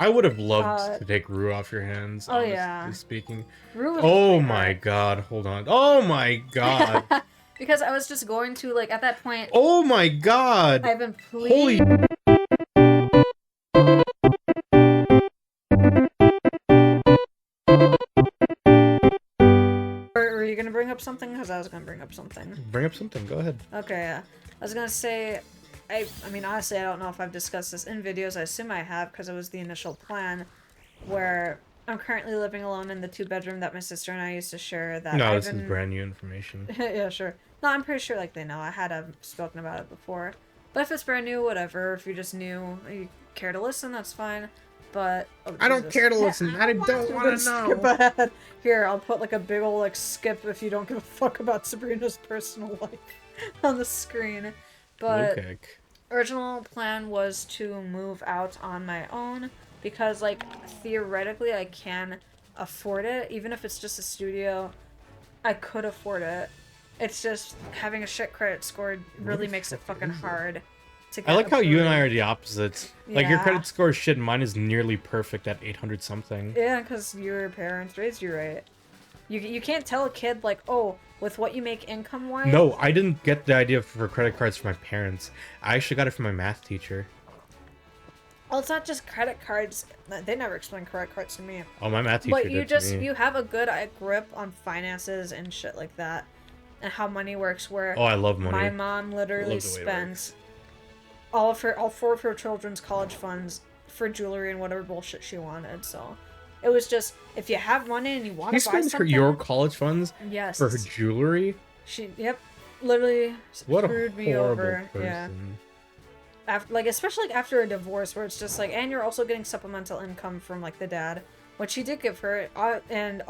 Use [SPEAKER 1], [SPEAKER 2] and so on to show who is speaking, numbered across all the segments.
[SPEAKER 1] I would have loved to take Rue off your hands,
[SPEAKER 2] Oh
[SPEAKER 1] honestly
[SPEAKER 2] yeah.
[SPEAKER 1] speaking.
[SPEAKER 2] Rue was
[SPEAKER 1] Oh
[SPEAKER 2] really
[SPEAKER 1] my
[SPEAKER 2] hard.
[SPEAKER 1] god, hold on. Oh my god.
[SPEAKER 2] Because I was just going to, like, at that point,
[SPEAKER 1] Oh my god.
[SPEAKER 2] Ivan,
[SPEAKER 1] Holy.
[SPEAKER 2] please. Or were you gonna bring up something? Because I was gonna bring up something.
[SPEAKER 1] Bring up something, go ahead.
[SPEAKER 2] Okay, I was gonna say, I mean, honestly, I don't know if I've discussed this in videos. I assume I have, because it was the initial plan, where I'm currently living alone in the 2-bedroom that my sister and I used to share. That
[SPEAKER 1] No, this is
[SPEAKER 2] Ivan...
[SPEAKER 1] brand new information.
[SPEAKER 2] Yeah, sure. No, I'm pretty sure, like, they know. I had spoken about it before. But if it's brand new, whatever. If you just new, you care to listen, that's fine. But... Oh,
[SPEAKER 1] I don't care to listen. I don't want to know.
[SPEAKER 2] Skip ahead. Here, I'll put, like, a big ol', like, skip if you don't give a fuck about Sabrina's personal life on the screen. But...
[SPEAKER 1] Okay.
[SPEAKER 2] Original plan was to move out on my own. Because, like, theoretically, I can afford it. Even if it's just a studio, I could afford it. It's just having a shit credit score really makes it fucking hard to get
[SPEAKER 1] I like how you and I
[SPEAKER 2] approved.
[SPEAKER 1] are the opposites. Like, your
[SPEAKER 2] Yeah.
[SPEAKER 1] credit score is shit, and mine is nearly perfect at 800 something.
[SPEAKER 2] Yeah, because your parents raised you right. You can't tell a kid, like, oh, with what you make income-wise...
[SPEAKER 1] No, I didn't get the idea for credit cards from my parents. I actually got it from my math teacher.
[SPEAKER 2] Well, it's not just credit cards. They never explained credit cards to me.
[SPEAKER 1] Oh, my math teacher
[SPEAKER 2] But
[SPEAKER 1] did
[SPEAKER 2] you
[SPEAKER 1] to
[SPEAKER 2] just,
[SPEAKER 1] me.
[SPEAKER 2] you have a good grip on finances and shit like that. And how money works, where...
[SPEAKER 1] Oh, I love money.
[SPEAKER 2] My mom literally spends all 4 of her children's college funds for jewelry and whatever bullshit she wanted, so... It was just, if you have money and you want to buy something...
[SPEAKER 1] your college funds
[SPEAKER 2] yes.
[SPEAKER 1] for her jewelry?
[SPEAKER 2] Yep, literally
[SPEAKER 1] What
[SPEAKER 2] screwed
[SPEAKER 1] a
[SPEAKER 2] me
[SPEAKER 1] horrible
[SPEAKER 2] over.
[SPEAKER 1] person.
[SPEAKER 2] Yeah. After, like, especially like after a divorce, where it's just like, and you're also getting supplemental income from, like, the dad, which he did give her, and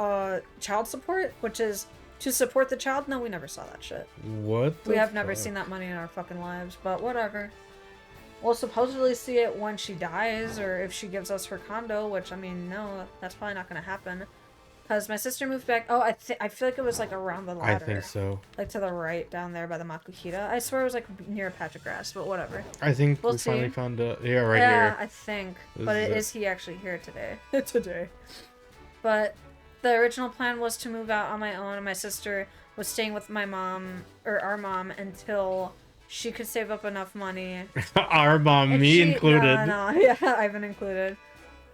[SPEAKER 2] child support, which is to support the child. No, we never saw that shit.
[SPEAKER 1] What
[SPEAKER 2] We have never seen that money in our fucking lives, but whatever. We'll supposedly see it when she dies, or if she gives us her condo, which, I mean, no, that's probably not gonna happen. Because my sister moved back... Oh, I feel like it was, like, around the ladder.
[SPEAKER 1] I think so.
[SPEAKER 2] Like, to the right, down there by the Makuhita. I swear it was, like, near a patch of grass, but whatever.
[SPEAKER 1] I think
[SPEAKER 2] We'll
[SPEAKER 1] we finally
[SPEAKER 2] see.
[SPEAKER 1] found a... Yeah, right
[SPEAKER 2] yeah,
[SPEAKER 1] here.
[SPEAKER 2] I think.
[SPEAKER 1] This
[SPEAKER 2] But
[SPEAKER 1] is it.
[SPEAKER 2] is he actually here today? Today. But the original plan was to move out on my own, and my sister was staying with my mom, or our mom, until she could save up enough money.
[SPEAKER 1] Our mom, me included.
[SPEAKER 2] No, yeah, Ivan included.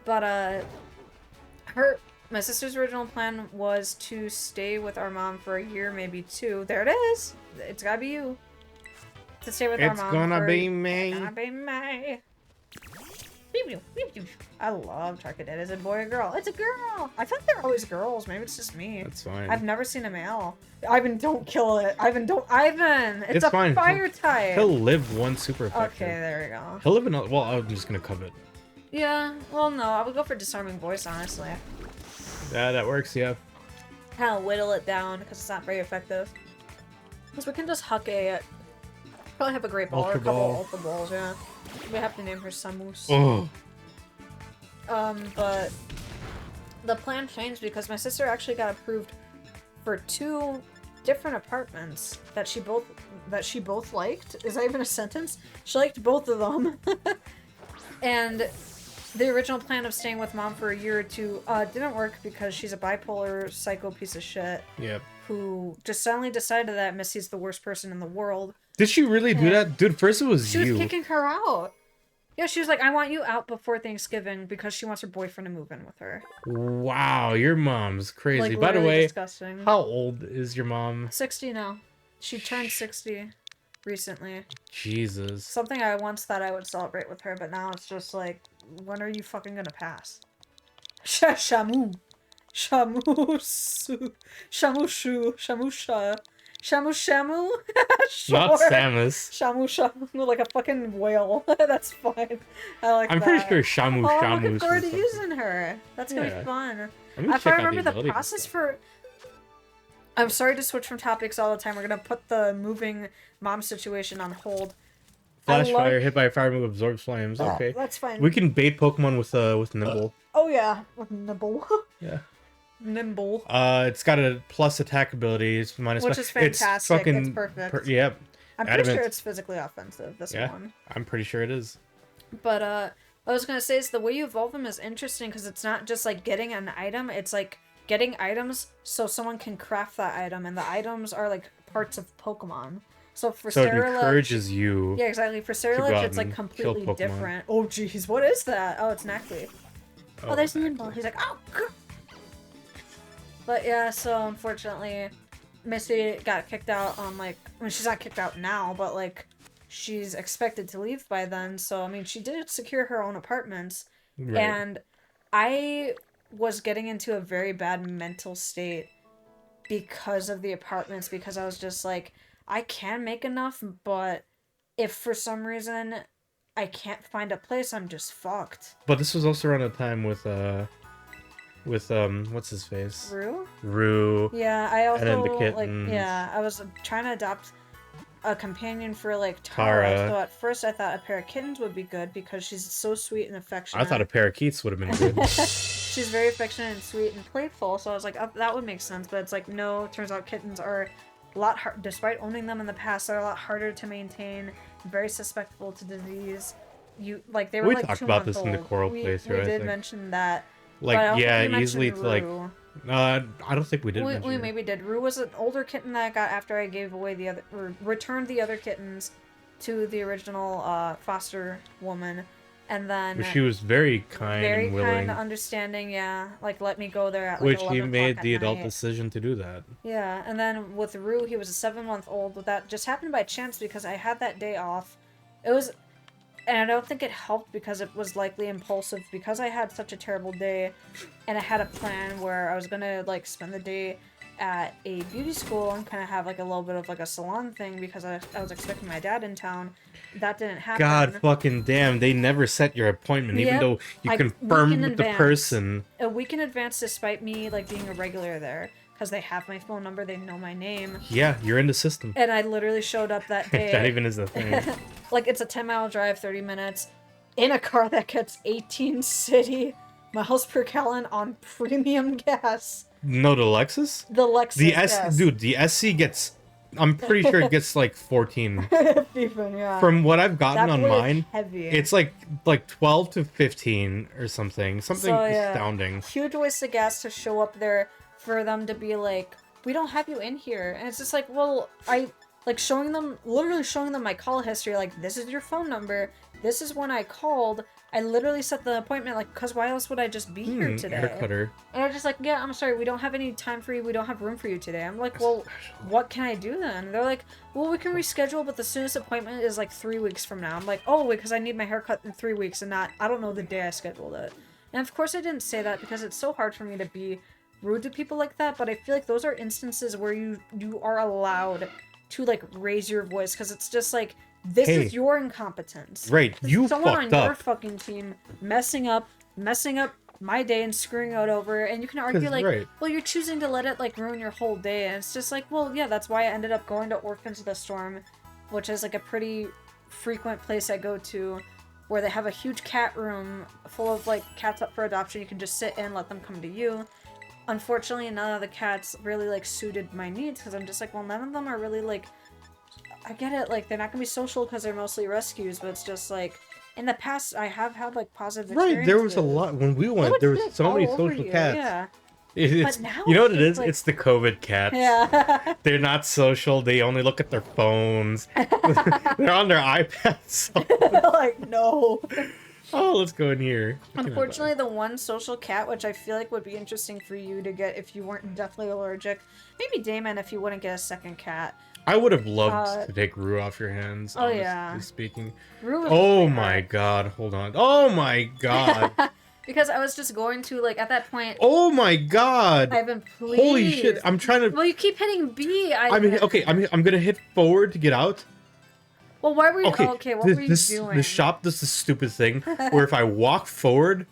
[SPEAKER 2] But, my sister's original plan was to stay with our mom for a year, maybe 2. There it is! It's gotta be you. To stay with our mom.
[SPEAKER 1] It's gonna be
[SPEAKER 2] me.
[SPEAKER 1] me.
[SPEAKER 2] It's gonna be me. I love Tarkadet. Is it a boy or girl? It's a girl! I feel like they're always girls. Maybe it's just me.
[SPEAKER 1] That's fine.
[SPEAKER 2] I've never seen a male. Ivan, don't kill it. Ivan! It's a
[SPEAKER 1] fine.
[SPEAKER 2] fire type!
[SPEAKER 1] He'll live one super effective.
[SPEAKER 2] Okay, there we go.
[SPEAKER 1] He'll live another... Well, I'm just gonna covet.
[SPEAKER 2] Yeah, well, no, I would go for disarming voice, honestly.
[SPEAKER 1] Yeah, that works, yeah.
[SPEAKER 2] Kind of whittle it down, because it's not very effective. Because we can just huck it. Probably have a great ball or a
[SPEAKER 1] Ultra
[SPEAKER 2] couple
[SPEAKER 1] ball.
[SPEAKER 2] ultra balls, yeah. We have to name her Samus.
[SPEAKER 1] Oh.
[SPEAKER 2] But the plan changed because my sister actually got approved for 2 different apartments that she both liked. Is that even a sentence? She liked both of them. And the original plan of staying with mom for a year or 2 didn't work because she's a bipolar psycho piece of shit.
[SPEAKER 1] Yep.
[SPEAKER 2] Who just suddenly decided that Missy's the worst person in the world.
[SPEAKER 1] Did she really do that? Dude, first it was
[SPEAKER 2] you. She
[SPEAKER 1] you.
[SPEAKER 2] was kicking her out. Yeah, she was like, I want you out before Thanksgiving because she wants her boyfriend to move in with her.
[SPEAKER 1] Wow, your mom's crazy.
[SPEAKER 2] Like,
[SPEAKER 1] By the way,
[SPEAKER 2] disgusting.
[SPEAKER 1] how old is your mom?
[SPEAKER 2] 60 now. She turned 60 recently.
[SPEAKER 1] Jesus.
[SPEAKER 2] Something I once thought I would celebrate with her, but now it's just like, when are you fucking gonna pass? Shamu. Shamushu. Shamushu. Shamusha. Shamu Shamu? Sure.
[SPEAKER 1] Not Samus.
[SPEAKER 2] Shamu Shamu, like a fucking whale. That's fine. I like
[SPEAKER 1] I'm
[SPEAKER 2] that.
[SPEAKER 1] pretty sure Shamu
[SPEAKER 2] Oh,
[SPEAKER 1] Shamu
[SPEAKER 2] I'm looking
[SPEAKER 1] is
[SPEAKER 2] forward to
[SPEAKER 1] something.
[SPEAKER 2] using her. That's gonna
[SPEAKER 1] Yeah.
[SPEAKER 2] be fun.
[SPEAKER 1] Let me
[SPEAKER 2] If
[SPEAKER 1] check
[SPEAKER 2] I
[SPEAKER 1] out
[SPEAKER 2] remember the
[SPEAKER 1] abilities and
[SPEAKER 2] process
[SPEAKER 1] stuff.
[SPEAKER 2] for... I'm sorry to switch from topics all the time. We're gonna put the moving mom situation on hold.
[SPEAKER 1] Flash fire, hit by a fire move, absorbs flames. Okay.
[SPEAKER 2] That's fine.
[SPEAKER 1] We can bait Pokemon with Nibble.
[SPEAKER 2] Oh yeah, with Nibble.
[SPEAKER 1] Yeah.
[SPEAKER 2] Nimble.
[SPEAKER 1] It's got a plus attack ability. It's minus
[SPEAKER 2] Which is fantastic. It's
[SPEAKER 1] fucking
[SPEAKER 2] perfect.
[SPEAKER 1] yep.
[SPEAKER 2] I'm pretty
[SPEAKER 1] Adamant.
[SPEAKER 2] sure it's physically offensive, this
[SPEAKER 1] Yeah.
[SPEAKER 2] one.
[SPEAKER 1] I'm pretty sure it is.
[SPEAKER 2] But, I was gonna say is the way you evolve them is interesting because it's not just like getting an item, it's like getting items so someone can craft that item, and the items are like parts of Pokemon. So for
[SPEAKER 1] So it
[SPEAKER 2] Sterilage,
[SPEAKER 1] encourages you
[SPEAKER 2] yeah, exactly. For
[SPEAKER 1] to go
[SPEAKER 2] Sterilage,
[SPEAKER 1] out
[SPEAKER 2] it's like
[SPEAKER 1] and kill
[SPEAKER 2] completely
[SPEAKER 1] Pokemon.
[SPEAKER 2] different. Oh jeez, what is that? Oh, it's Nactly. Oh, there's
[SPEAKER 1] Nactly.
[SPEAKER 2] Nimble. He's like, oh. God. But yeah, so unfortunately, Missy got kicked out on like, I mean, she's not kicked out now, but like, she's expected to leave by then. So I mean, she did secure her own apartments,
[SPEAKER 1] Right.
[SPEAKER 2] and I was getting into a very bad mental state because of the apartments, because I was just like, I can make enough, but if for some reason I can't find a place, I'm just fucked.
[SPEAKER 1] But this was also around a time with what's his face?
[SPEAKER 2] Rue?
[SPEAKER 1] Rue.
[SPEAKER 2] Yeah, I also
[SPEAKER 1] And then the
[SPEAKER 2] like
[SPEAKER 1] kittens.
[SPEAKER 2] yeah, I was trying to adopt a companion for like Tara.
[SPEAKER 1] Tara.
[SPEAKER 2] So at first I thought a pair of kittens would be good because she's so sweet and affectionate.
[SPEAKER 1] I thought a parakeets would have been good.
[SPEAKER 2] She's very affectionate and sweet and playful, so I was like, oh, that would make sense. But it's like, no, turns out kittens are a lot hard, despite owning them in the past, they're a lot harder to maintain, very susceptible to disease. You like they were
[SPEAKER 1] We
[SPEAKER 2] like
[SPEAKER 1] talked
[SPEAKER 2] 2
[SPEAKER 1] about
[SPEAKER 2] months
[SPEAKER 1] this in the
[SPEAKER 2] old.
[SPEAKER 1] Coral
[SPEAKER 2] We
[SPEAKER 1] playthrough, I
[SPEAKER 2] did
[SPEAKER 1] think.
[SPEAKER 2] mention that.
[SPEAKER 1] Like,
[SPEAKER 2] but I don't
[SPEAKER 1] yeah,
[SPEAKER 2] think we
[SPEAKER 1] easily
[SPEAKER 2] mentioned
[SPEAKER 1] to like.
[SPEAKER 2] Rue.
[SPEAKER 1] I don't think we did.
[SPEAKER 2] We
[SPEAKER 1] mention it.
[SPEAKER 2] maybe did. Rue was an older kitten that I got after I gave away the other, or returned the other kittens to the original foster woman, and then
[SPEAKER 1] But she was very kind
[SPEAKER 2] very
[SPEAKER 1] and willing,
[SPEAKER 2] kind, understanding. Yeah, like let me go there at like
[SPEAKER 1] which
[SPEAKER 2] 11
[SPEAKER 1] he
[SPEAKER 2] o'clock
[SPEAKER 1] made
[SPEAKER 2] at
[SPEAKER 1] the adult
[SPEAKER 2] night.
[SPEAKER 1] decision to do that.
[SPEAKER 2] Yeah, and then with Rue, he was a 7-month-old. That just happened by chance because I had that day off. It was, and I don't think it helped because it was likely impulsive because I had such a terrible day, and I had a plan where I was gonna like spend the day at a beauty school and kind of have like a little bit of like a salon thing because I was expecting my dad in town. That didn't happen.
[SPEAKER 1] God fucking damn! They never set your appointment, even
[SPEAKER 2] Yep.
[SPEAKER 1] though you
[SPEAKER 2] A
[SPEAKER 1] confirmed
[SPEAKER 2] week in
[SPEAKER 1] with the
[SPEAKER 2] advance.
[SPEAKER 1] person.
[SPEAKER 2] A week in advance, despite me like being a regular there, because they have my phone number, they know my name,
[SPEAKER 1] Yeah, you're in the system.
[SPEAKER 2] and I literally showed up that day.
[SPEAKER 1] If that even is a thing.
[SPEAKER 2] Like it's a 10-mile drive, 30 minutes, in a car that gets 18 city miles per gallon on premium gas.
[SPEAKER 1] No, the Lexus.
[SPEAKER 2] The Lexus.
[SPEAKER 1] The
[SPEAKER 2] yes.
[SPEAKER 1] dude, the SC gets. I'm pretty sure it gets like 14.
[SPEAKER 2] Even, yeah.
[SPEAKER 1] From what I've gotten
[SPEAKER 2] That
[SPEAKER 1] on
[SPEAKER 2] boy is
[SPEAKER 1] mine,
[SPEAKER 2] heavy.
[SPEAKER 1] it's like 12 to 15 or something. Something
[SPEAKER 2] So, yeah.
[SPEAKER 1] astounding.
[SPEAKER 2] Huge waste of gas to show up there for them to be like, we don't have you in here. And it's just like, well, I like literally showing them my call history, like, this is your phone number, this is when I called. I literally set the appointment, like, because why else would I just be here today?
[SPEAKER 1] Hair cutter.
[SPEAKER 2] And they're just like, yeah, I'm sorry, we don't have any time for you, we don't have room for you today. I'm like, well, what can I do then? They're like, well, we can reschedule, but the soonest appointment is like 3 weeks from now. I'm like, oh, because I need my haircut in 3 weeks and not, I don't know the day I scheduled it. And of course I didn't say that because it's so hard for me to be rude to people like that, but I feel like those are instances where you are allowed to like raise your voice, because it's just like, this
[SPEAKER 1] Hey.
[SPEAKER 2] is your incompetence.
[SPEAKER 1] Right, you
[SPEAKER 2] Someone
[SPEAKER 1] fucked
[SPEAKER 2] on your
[SPEAKER 1] up.
[SPEAKER 2] fucking team messing up my day and screwing it over, and you can argue
[SPEAKER 1] 'Cause,
[SPEAKER 2] like,
[SPEAKER 1] right.
[SPEAKER 2] well, you're choosing to let it like ruin your whole day, and it's just like, well, yeah, that's why I ended up going to Orphans of the Storm, which is like a pretty frequent place I go to, where they have a huge cat room full of like cats up for adoption. You can just sit in, let them come to you. Unfortunately, none of the cats really like suited my needs, because I'm just like, well, none of them are really like, I get it, like they're not gonna be social because they're mostly rescues, but it's just like, in the past I have had like positive experiences.
[SPEAKER 1] Right, there was a lot when we went.
[SPEAKER 2] would
[SPEAKER 1] There was
[SPEAKER 2] sit
[SPEAKER 1] so many
[SPEAKER 2] all over
[SPEAKER 1] social
[SPEAKER 2] you,
[SPEAKER 1] cats.
[SPEAKER 2] yeah.
[SPEAKER 1] It's,
[SPEAKER 2] But now
[SPEAKER 1] you know what
[SPEAKER 2] it's
[SPEAKER 1] it
[SPEAKER 2] just
[SPEAKER 1] is?
[SPEAKER 2] like-
[SPEAKER 1] It's the COVID cats.
[SPEAKER 2] Yeah.
[SPEAKER 1] They're not social. They only look at their phones. They're on their iPads.
[SPEAKER 2] Like, no.
[SPEAKER 1] Oh, let's go in here.
[SPEAKER 2] Unfortunately, the one social cat, which I feel like would be interesting for you to get if you weren't deathly allergic, maybe Damon if you wouldn't get a second cat.
[SPEAKER 1] I would have loved to take Rue off your hands.
[SPEAKER 2] Oh,
[SPEAKER 1] honestly
[SPEAKER 2] yeah.
[SPEAKER 1] speaking.
[SPEAKER 2] Rue was
[SPEAKER 1] Oh
[SPEAKER 2] really
[SPEAKER 1] my
[SPEAKER 2] hard.
[SPEAKER 1] god! Hold on. Oh my god.
[SPEAKER 2] Because I was just going to, like, at that point,
[SPEAKER 1] Oh my god.
[SPEAKER 2] Ivan, please.
[SPEAKER 1] Holy shit! I'm trying to.
[SPEAKER 2] Well, you keep hitting B.
[SPEAKER 1] I mean, okay. I'm gonna hit forward to get out.
[SPEAKER 2] Well, why were you...
[SPEAKER 1] Okay.
[SPEAKER 2] Okay, what were you doing?
[SPEAKER 1] The shop does this stupid thing where if I walk forward,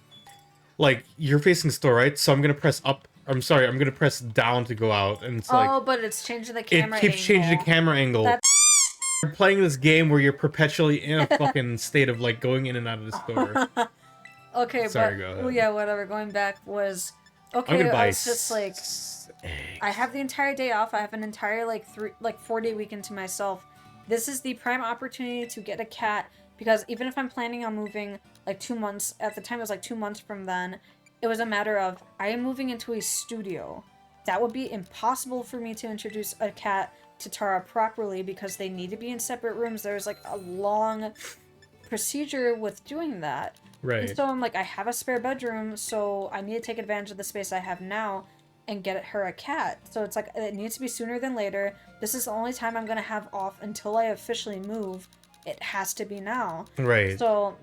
[SPEAKER 1] like you're facing the store, right? So I'm gonna press up. I'm sorry. I'm gonna press down to go out, and it's like
[SPEAKER 2] Oh, but it's changing the camera
[SPEAKER 1] it keeps changing the
[SPEAKER 2] angle.
[SPEAKER 1] camera angle.
[SPEAKER 2] That's-
[SPEAKER 1] You're playing this game where you're perpetually in a fucking state of like going in and out of the store.
[SPEAKER 2] Okay,
[SPEAKER 1] Sorry,
[SPEAKER 2] but...
[SPEAKER 1] go ahead.
[SPEAKER 2] Well, yeah, whatever. Going back was...
[SPEAKER 1] I'm
[SPEAKER 2] Okay,
[SPEAKER 1] gonna buy
[SPEAKER 2] I was just like...
[SPEAKER 1] eggs.
[SPEAKER 2] I have the entire day off. I have an entire 4-day weekend to myself. This is the prime opportunity to get a cat because even if I'm planning on moving like 2 months, at the time it was like 2 months from then, it was a matter of I am moving into a studio. That would be impossible for me to introduce a cat to Tara properly because they need to be in separate rooms. There's like a long procedure with doing that. And
[SPEAKER 1] Right.
[SPEAKER 2] so I'm like, I have a spare bedroom, so I need to take advantage of the space I have now and get her a cat. So it's like, it needs to be sooner than later. This is the only time I'm going to have off until I officially move. It has to be now.
[SPEAKER 1] Right.
[SPEAKER 2] So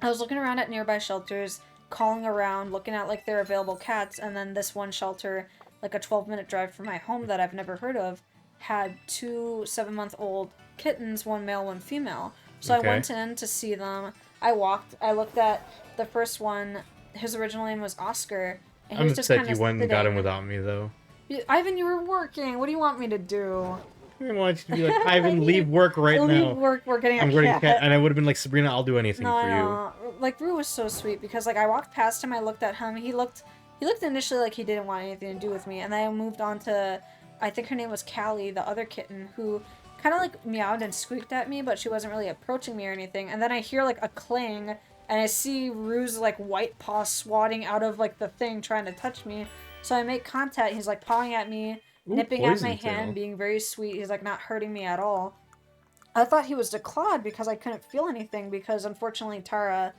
[SPEAKER 2] I was looking around at nearby shelters, calling around, looking at like their available cats, and then this one shelter, like a 12-minute drive from my home that I've never heard of, had 2 7-month-old kittens, one male, one female. So I
[SPEAKER 1] Okay.
[SPEAKER 2] went in to see them. I looked at the first one. His original name was Oscar, and he
[SPEAKER 1] I'm
[SPEAKER 2] was just
[SPEAKER 1] upset
[SPEAKER 2] kind
[SPEAKER 1] you
[SPEAKER 2] of
[SPEAKER 1] went and got him
[SPEAKER 2] sitting.
[SPEAKER 1] without me, though.
[SPEAKER 2] Ivan, you were working. What do you want me to do?
[SPEAKER 1] I want you to be like, Ivan, leave work right
[SPEAKER 2] Leave
[SPEAKER 1] now.
[SPEAKER 2] work. We're getting
[SPEAKER 1] I'm
[SPEAKER 2] a
[SPEAKER 1] getting a
[SPEAKER 2] cat.
[SPEAKER 1] cat, and I would have been like, Sabrina, I'll do anything
[SPEAKER 2] No,
[SPEAKER 1] for
[SPEAKER 2] I
[SPEAKER 1] you.
[SPEAKER 2] know. Like Rue was so sweet because like I walked past him, I looked at him. He looked initially like he didn't want anything to do with me, and then I moved on to, I think her name was Callie, the other kitten, who kind of like meowed and squeaked at me, but she wasn't really approaching me or anything. And then I hear like a clang, and I see Rue's like white paw swatting out of like the thing trying to touch me. So I make contact. He's like pawing at me,
[SPEAKER 1] Ooh,
[SPEAKER 2] nipping at my
[SPEAKER 1] poison tail.
[SPEAKER 2] hand, being very sweet. He's like not hurting me at all. I thought he was declawed because I couldn't feel anything because unfortunately Tara,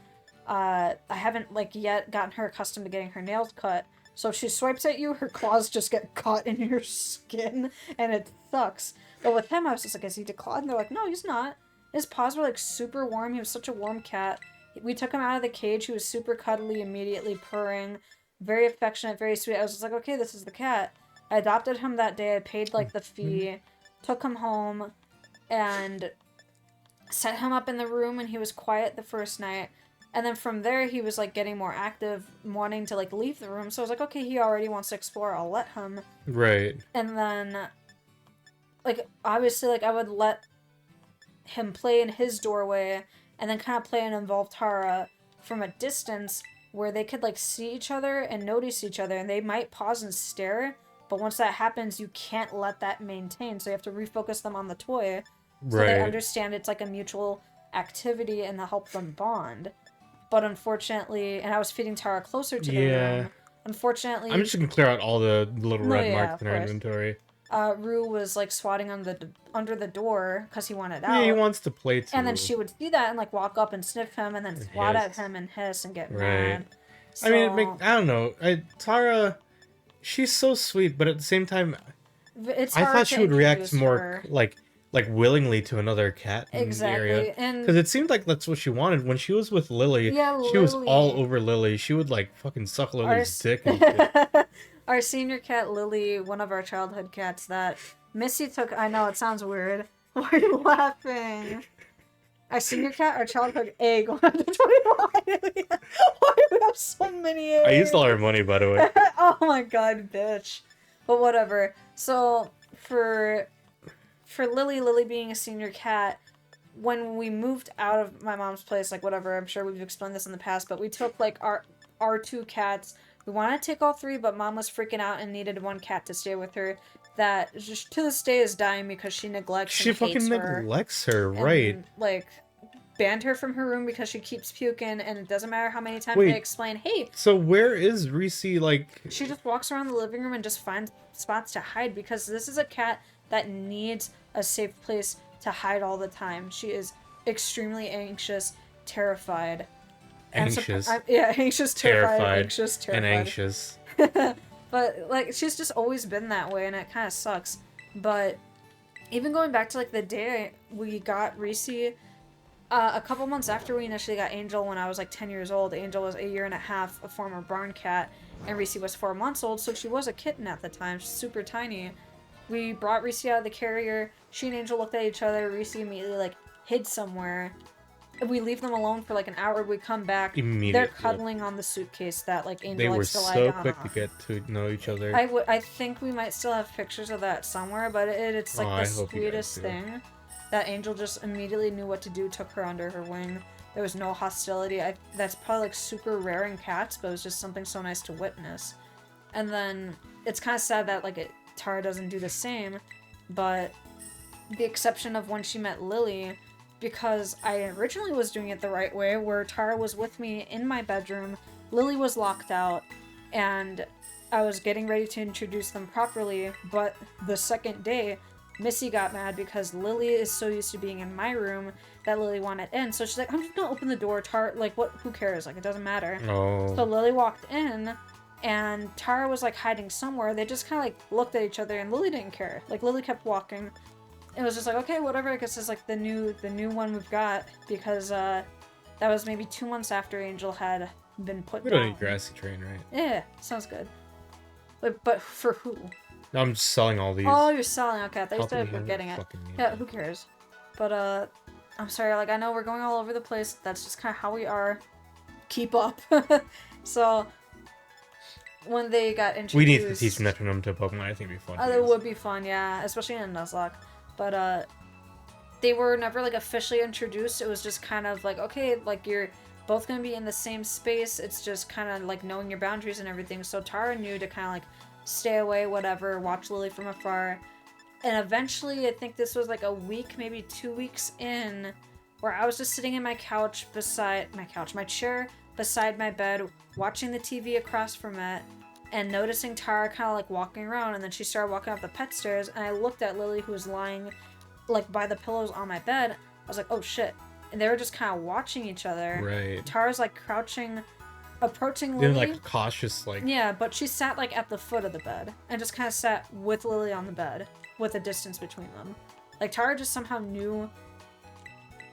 [SPEAKER 2] I haven't like yet gotten her accustomed to getting her nails cut. So if she swipes at you, her claws just get caught in your skin and it sucks. But with him, I was just like, is he declawed? And they're like, no, he's not. His paws were like super warm. He was such a warm cat. We took him out of the cage. He was super cuddly, immediately purring, very affectionate, very sweet. I was just like, okay, this is the cat. I adopted him that day. I paid like the fee, took him home, and set him up in the room, and he was quiet the first night. And then from there, he was like getting more active, wanting to like leave the room. So I was like, okay, he already wants to explore. I'll let him.
[SPEAKER 1] Right.
[SPEAKER 2] And then, like, obviously, like I would let him play in his doorway, and then kind of play and involve Tara from a distance where they could like see each other and notice each other, and they might pause and stare. But once that happens, you can't let that maintain. So you have to refocus them on the toy, so they
[SPEAKER 1] Right.
[SPEAKER 2] understand it's like a mutual activity and to help them bond. But unfortunately, and I was feeding Tara closer to the room. Unfortunately,
[SPEAKER 1] I'm just gonna clear out all the little
[SPEAKER 2] No,
[SPEAKER 1] red
[SPEAKER 2] yeah,
[SPEAKER 1] marks
[SPEAKER 2] of
[SPEAKER 1] in our
[SPEAKER 2] course.
[SPEAKER 1] inventory.
[SPEAKER 2] Rue was like swatting on under the door because he wanted out.
[SPEAKER 1] Yeah, he wants to play too.
[SPEAKER 2] And then she would see that and like walk up and sniff him and then
[SPEAKER 1] And
[SPEAKER 2] swat at
[SPEAKER 1] hiss.
[SPEAKER 2] him and hiss and get
[SPEAKER 1] Right.
[SPEAKER 2] mad.
[SPEAKER 1] I mean,
[SPEAKER 2] So,
[SPEAKER 1] I don't know. Tara, she's so sweet, but at the same time,
[SPEAKER 2] it's
[SPEAKER 1] I
[SPEAKER 2] hard
[SPEAKER 1] thought
[SPEAKER 2] to
[SPEAKER 1] she would react
[SPEAKER 2] introduce
[SPEAKER 1] more
[SPEAKER 2] her.
[SPEAKER 1] like willingly to another cat in
[SPEAKER 2] Exactly,
[SPEAKER 1] the area.
[SPEAKER 2] and
[SPEAKER 1] Because it seemed like that's what she wanted. When she was with Lily,
[SPEAKER 2] yeah,
[SPEAKER 1] she was all
[SPEAKER 2] Lily.
[SPEAKER 1] over Lily. She would like fucking suck
[SPEAKER 2] Our,
[SPEAKER 1] Lily's dick and shit.
[SPEAKER 2] our senior cat Lily, one of our childhood cats that Missy took. I know it sounds weird. Why are you laughing? Our senior cat, our childhood egg. Why do we have so many eggs?
[SPEAKER 1] I used all our money, by the way.
[SPEAKER 2] Oh my god, bitch. But whatever. So for Lily being a senior cat, when we moved out of my mom's place, like whatever, I'm sure we've explained this in the past, but we took like our two cats. We wanted to take all three, but mom was freaking out and needed one cat to stay with her. That just to this day is dying because she neglects.
[SPEAKER 1] She
[SPEAKER 2] and hates
[SPEAKER 1] fucking
[SPEAKER 2] her
[SPEAKER 1] neglects her,
[SPEAKER 2] and,
[SPEAKER 1] right?
[SPEAKER 2] like banned her from her room because she keeps puking, and it doesn't matter how many times
[SPEAKER 1] Wait.
[SPEAKER 2] they explain, hey,
[SPEAKER 1] So where is Reese, like...
[SPEAKER 2] she just walks around the living room and just finds spots to hide because this is a cat that needs a safe place to hide all the time. She is extremely anxious, terrified.
[SPEAKER 1] Anxious.
[SPEAKER 2] Anxious, terrified, anxious, terrified.
[SPEAKER 1] And anxious.
[SPEAKER 2] But like she's just always been that way, and it kind of sucks. But even going back to like the day we got Reese, a couple months after we initially got Angel, when I was like 10 years old, Angel was 1.5 years, a former barn cat, and Reese was 4 months old, so she was a kitten at the time, super tiny. We brought Reese out of the carrier. She and Angel looked at each other. Reese immediately like hid somewhere. We leave them alone for like an hour. We come back.
[SPEAKER 1] Immediately.
[SPEAKER 2] They're cuddling on the suitcase that like Angel
[SPEAKER 1] They were
[SPEAKER 2] likes to lie
[SPEAKER 1] so
[SPEAKER 2] down
[SPEAKER 1] quick
[SPEAKER 2] on.
[SPEAKER 1] to get to know each other.
[SPEAKER 2] I think we might still have pictures of that somewhere, but it's like
[SPEAKER 1] I
[SPEAKER 2] the
[SPEAKER 1] hope you guys
[SPEAKER 2] sweetest
[SPEAKER 1] do.
[SPEAKER 2] thing. That Angel just immediately knew what to do, took her under her wing. There was no hostility. That's probably like super rare in cats, but it was just something so nice to witness. And then it's kind of sad that like Tara doesn't do the same, but the exception of when she met Lily, because I originally was doing it the right way, where Tara was with me in my bedroom, Lily was locked out, and I was getting ready to introduce them properly, but the second day, Missy got mad because Lily is so used to being in my room that Lily wanted in. So she's like, I'm just gonna open the door, Tara, like, what, who cares? Like, it doesn't matter.
[SPEAKER 1] Oh.
[SPEAKER 2] So Lily walked in, and Tara was, like, hiding somewhere. They just kind of, like, looked at each other, and Lily didn't care. Like, Lily kept walking. It was just like, okay, whatever, I guess it's, like, the new one we've got, because, that was maybe 2 months after Angel had been put
[SPEAKER 1] We
[SPEAKER 2] down.
[SPEAKER 1] don't need grassy train, right?
[SPEAKER 2] Yeah, sounds good. But for who?
[SPEAKER 1] No, I'm just selling all these.
[SPEAKER 2] Oh, you're selling. Okay, I thought you
[SPEAKER 1] Helping
[SPEAKER 2] said
[SPEAKER 1] me
[SPEAKER 2] we're getting it.
[SPEAKER 1] fucking me.
[SPEAKER 2] Yeah, who cares? But, I'm sorry, like, I know we're going all over the place. That's just kind of how we are. Keep up. So, when they got introduced...
[SPEAKER 1] We need to teach Metronome to a Pokemon. I think it'd be fun.
[SPEAKER 2] It would be fun, yeah. Especially in Nuzlocke. But, they were never, like, officially introduced. It was just kind of like, okay, like, you're both gonna be in the same space. It's just kind of, like, knowing your boundaries and everything. So Tara knew to kind of, like, stay away, whatever, watch Lily from afar. And eventually, I think this was, like, a week, maybe 2 weeks in, where I was just sitting in my couch beside... my chair beside my bed, watching the TV across from it, and noticing Tara kind of, like, walking around, and then she started walking up the pet stairs, and I looked at Lily, who was lying, like, by the pillows on my bed. I was like, oh, shit. And they were just kind of watching each other.
[SPEAKER 1] Right.
[SPEAKER 2] Tara's, like, crouching, approaching Lily.
[SPEAKER 1] Then, like, cautious, like...
[SPEAKER 2] Yeah, but she sat, like, at the foot of the bed, and just kind of sat with Lily on the bed, with a distance between them. Like, Tara just somehow knew,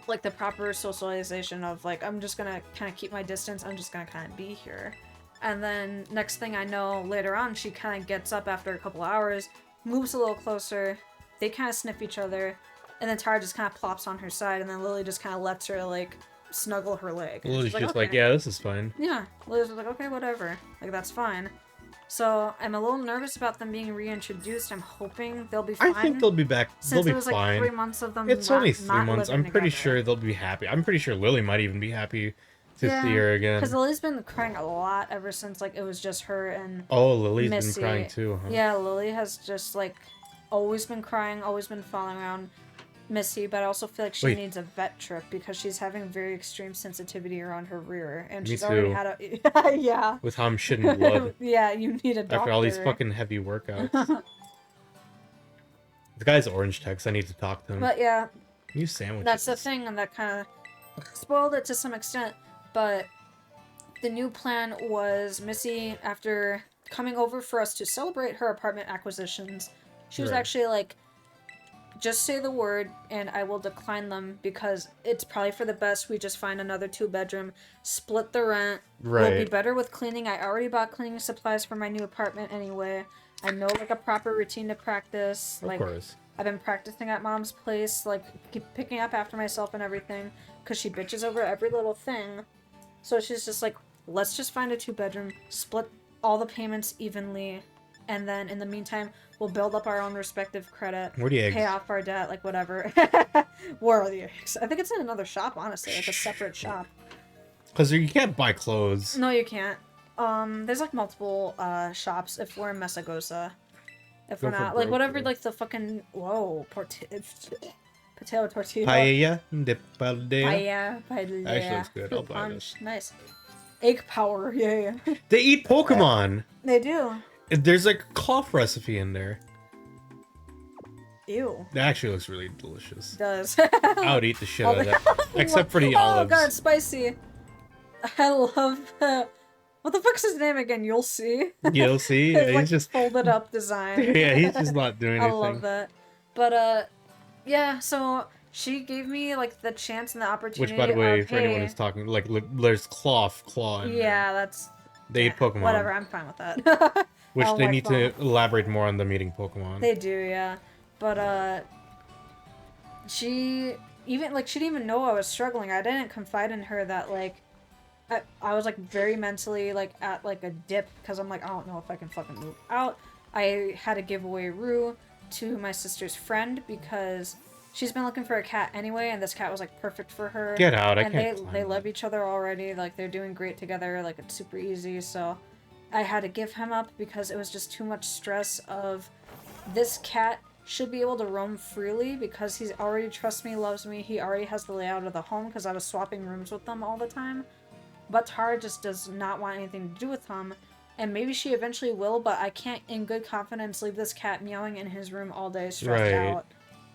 [SPEAKER 2] like, the proper socialization of, like, I'm just gonna kind of keep my distance, I'm just gonna kind of be here. And then, next thing I know, later on, she kind of gets up after a couple hours, moves a little closer, they kind of sniff each other, and then Tara just kind of plops on her side, and then Lily just kind of lets her, like, snuggle her leg.
[SPEAKER 1] Lily's
[SPEAKER 2] She's
[SPEAKER 1] just
[SPEAKER 2] okay.
[SPEAKER 1] like, yeah, this is fine.
[SPEAKER 2] Yeah, Lily's like, okay, whatever. Like, that's fine. So, I'm a little nervous about them being reintroduced. I'm hoping they'll be fine.
[SPEAKER 1] I think they'll be back.
[SPEAKER 2] Since
[SPEAKER 1] They'll be
[SPEAKER 2] it was,
[SPEAKER 1] fine.
[SPEAKER 2] like, 3 months of them
[SPEAKER 1] It's
[SPEAKER 2] not,
[SPEAKER 1] only 3
[SPEAKER 2] not
[SPEAKER 1] months.
[SPEAKER 2] living
[SPEAKER 1] I'm pretty
[SPEAKER 2] together.
[SPEAKER 1] sure they'll be happy. I'm pretty sure Lily might even be happy to see her again.
[SPEAKER 2] Because Lily's been crying a lot ever since, like, it was just her and
[SPEAKER 1] Oh, Lily's
[SPEAKER 2] Missy.
[SPEAKER 1] been crying too, huh?
[SPEAKER 2] Yeah, Lily has just, like, always been crying, always been falling around Missy, but I also feel like she
[SPEAKER 1] Wait.
[SPEAKER 2] needs a vet trip because she's having very extreme sensitivity around her rear, and
[SPEAKER 1] Me
[SPEAKER 2] she's already
[SPEAKER 1] too.
[SPEAKER 2] had a... yeah.
[SPEAKER 1] With how I'm shitting blood.
[SPEAKER 2] Yeah, you need a doctor.
[SPEAKER 1] After all these fucking heavy workouts. The guy's orange text. I need to talk to him.
[SPEAKER 2] But yeah,
[SPEAKER 1] New sandwiches.
[SPEAKER 2] that's the thing, and that kind of spoiled it to some extent. But the new plan was Missy, after coming over for us to celebrate her apartment acquisitions, she was
[SPEAKER 1] Right.
[SPEAKER 2] actually like, just say the word and I will decline them because it's probably for the best we just find another 2-bedroom, split the rent. We'll be
[SPEAKER 1] Right.
[SPEAKER 2] better with cleaning. I already bought cleaning supplies for my new apartment anyway. I know, like, a proper routine to practice.
[SPEAKER 1] Of
[SPEAKER 2] Like,
[SPEAKER 1] course.
[SPEAKER 2] I've been practicing at Mom's place, like, keep picking up after myself and everything, because she bitches over every little thing. So she's just like, let's just find a 2-bedroom, split all the payments evenly, and then in the meantime, we'll build up our own respective credit,
[SPEAKER 1] Where are the eggs?
[SPEAKER 2] pay off our debt, like, whatever. Where are the eggs? I think it's in another shop, honestly, like a separate shop.
[SPEAKER 1] Because you can't buy clothes.
[SPEAKER 2] No, you can't. There's, like, multiple, shops if we're in Messagosa. If
[SPEAKER 1] Go
[SPEAKER 2] we're
[SPEAKER 1] for
[SPEAKER 2] not, like,
[SPEAKER 1] broke,
[SPEAKER 2] whatever,
[SPEAKER 1] dude.
[SPEAKER 2] like, the fucking, whoa, potato tortilla.
[SPEAKER 1] Paella de paella.
[SPEAKER 2] Paella. Paella.
[SPEAKER 1] Actually, looks good. I'll buy
[SPEAKER 2] Punch. Nice. Egg power. Yeah.
[SPEAKER 1] They eat Pokemon.
[SPEAKER 2] They do.
[SPEAKER 1] There's like a cough recipe in there.
[SPEAKER 2] Ew.
[SPEAKER 1] That actually looks really delicious.
[SPEAKER 2] Does.
[SPEAKER 1] I would eat the shit out of that. Except for the
[SPEAKER 2] Oh
[SPEAKER 1] olives.
[SPEAKER 2] god, spicy. I love. What the fuck's his name again? You'll see.
[SPEAKER 1] You'll see.
[SPEAKER 2] His,
[SPEAKER 1] He's
[SPEAKER 2] like,
[SPEAKER 1] just
[SPEAKER 2] folded up design.
[SPEAKER 1] yeah, he's just not doing
[SPEAKER 2] I
[SPEAKER 1] anything.
[SPEAKER 2] love that. But yeah. So she gave me like the chance and the opportunity.
[SPEAKER 1] Which, by the way,
[SPEAKER 2] of,
[SPEAKER 1] for anyone
[SPEAKER 2] hey,
[SPEAKER 1] who's talking, like, there's claw in there.
[SPEAKER 2] yeah, that's.
[SPEAKER 1] They eat Pokemon.
[SPEAKER 2] Whatever, I'm fine with that.
[SPEAKER 1] Which
[SPEAKER 2] Oh
[SPEAKER 1] they
[SPEAKER 2] my
[SPEAKER 1] need
[SPEAKER 2] phone.
[SPEAKER 1] to elaborate more on them eating Pokemon.
[SPEAKER 2] They do, yeah. But, she even, like, she didn't even know I was struggling. I didn't confide in her that, like, I was, like, very mentally, like, at, like, a dip, because I'm like, I don't know if I can fucking move out. I had to give away Rue to my sister's friend, because she's been looking for a cat anyway, and this cat was, like, perfect for her.
[SPEAKER 1] Get out, I
[SPEAKER 2] and
[SPEAKER 1] can't
[SPEAKER 2] they
[SPEAKER 1] climb
[SPEAKER 2] love
[SPEAKER 1] that.
[SPEAKER 2] each other already, like, they're doing great together, like, it's super easy, so I had to give him up because it was just too much stress of this cat should be able to roam freely because he already trusts me, loves me. He already has the layout of the home because I was swapping rooms with them all the time. But Tara just does not want anything to do with him. And maybe she eventually will, but I can't in good confidence leave this cat meowing in his room all day stressed out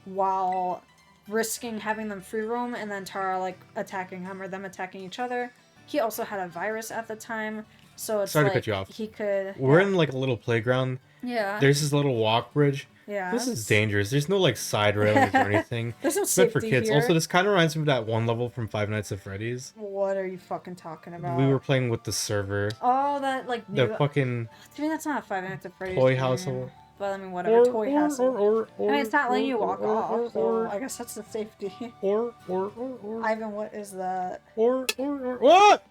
[SPEAKER 2] while risking having them free roam and then Tara like attacking him or them attacking each other. He also had a virus at the time, so it's
[SPEAKER 1] Sorry
[SPEAKER 2] like
[SPEAKER 1] to cut you off.
[SPEAKER 2] he could...
[SPEAKER 1] We're in like a little playground.
[SPEAKER 2] Yeah.
[SPEAKER 1] There's this little walk bridge.
[SPEAKER 2] Yeah.
[SPEAKER 1] This is dangerous. There's no like side railings or anything.
[SPEAKER 2] There's no
[SPEAKER 1] It's meant for
[SPEAKER 2] safety
[SPEAKER 1] kids.
[SPEAKER 2] here.
[SPEAKER 1] Also, this kind of reminds me of that one level from Five Nights at Freddy's.
[SPEAKER 2] What are you fucking talking about?
[SPEAKER 1] We were playing with the server.
[SPEAKER 2] Oh, that like
[SPEAKER 1] The
[SPEAKER 2] new...
[SPEAKER 1] fucking
[SPEAKER 2] To me, that's not a Five Nights at Freddy's
[SPEAKER 1] toy
[SPEAKER 2] game.
[SPEAKER 1] household.
[SPEAKER 2] But I mean, whatever. Toy household. I mean, it's not letting you walk off, so I guess that's the safety. Ivan, what is that?
[SPEAKER 1] What?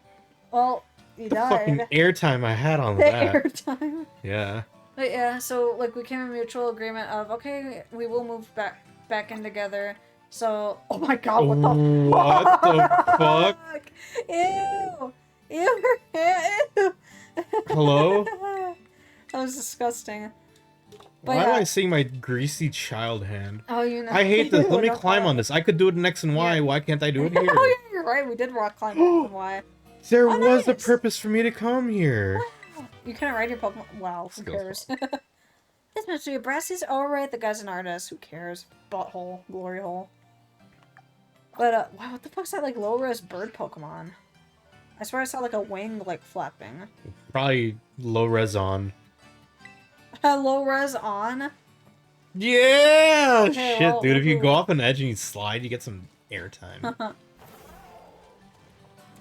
[SPEAKER 2] Well, you
[SPEAKER 1] The
[SPEAKER 2] died.
[SPEAKER 1] fucking airtime I had on
[SPEAKER 2] The
[SPEAKER 1] that.
[SPEAKER 2] airtime.
[SPEAKER 1] Yeah.
[SPEAKER 2] But yeah, so like we came to a mutual agreement of okay, we will move back in together. So oh my god, what the
[SPEAKER 1] What the fuck?
[SPEAKER 2] Ew! Ew!
[SPEAKER 1] Hello?
[SPEAKER 2] That was disgusting. But
[SPEAKER 1] Why
[SPEAKER 2] yeah.
[SPEAKER 1] am I seeing my greasy child hand?
[SPEAKER 2] Oh, you know.
[SPEAKER 1] I hate this. Let me
[SPEAKER 2] No
[SPEAKER 1] climb on this. I could do it in X and Y.
[SPEAKER 2] Yeah.
[SPEAKER 1] Why can't I do it here?
[SPEAKER 2] Oh yeah, you're right. We did rock climb X and Y.
[SPEAKER 1] There
[SPEAKER 2] Oh,
[SPEAKER 1] was a
[SPEAKER 2] nice.
[SPEAKER 1] purpose for me to come here.
[SPEAKER 2] You couldn't ride your Pokemon. Wow, who
[SPEAKER 1] Skills
[SPEAKER 2] cares? This must be a Brassie's. Oh, right, the guy's an artist. Who cares? Butthole, glory hole. But wow, what the fuck's that like low res bird Pokemon? I swear I saw like a wing like flapping.
[SPEAKER 1] Probably low res on.
[SPEAKER 2] Low res on.
[SPEAKER 1] Yeah!
[SPEAKER 2] Okay,
[SPEAKER 1] Shit,
[SPEAKER 2] well,
[SPEAKER 1] dude. If you
[SPEAKER 2] ooh.
[SPEAKER 1] go off an edge and you slide, you get some airtime.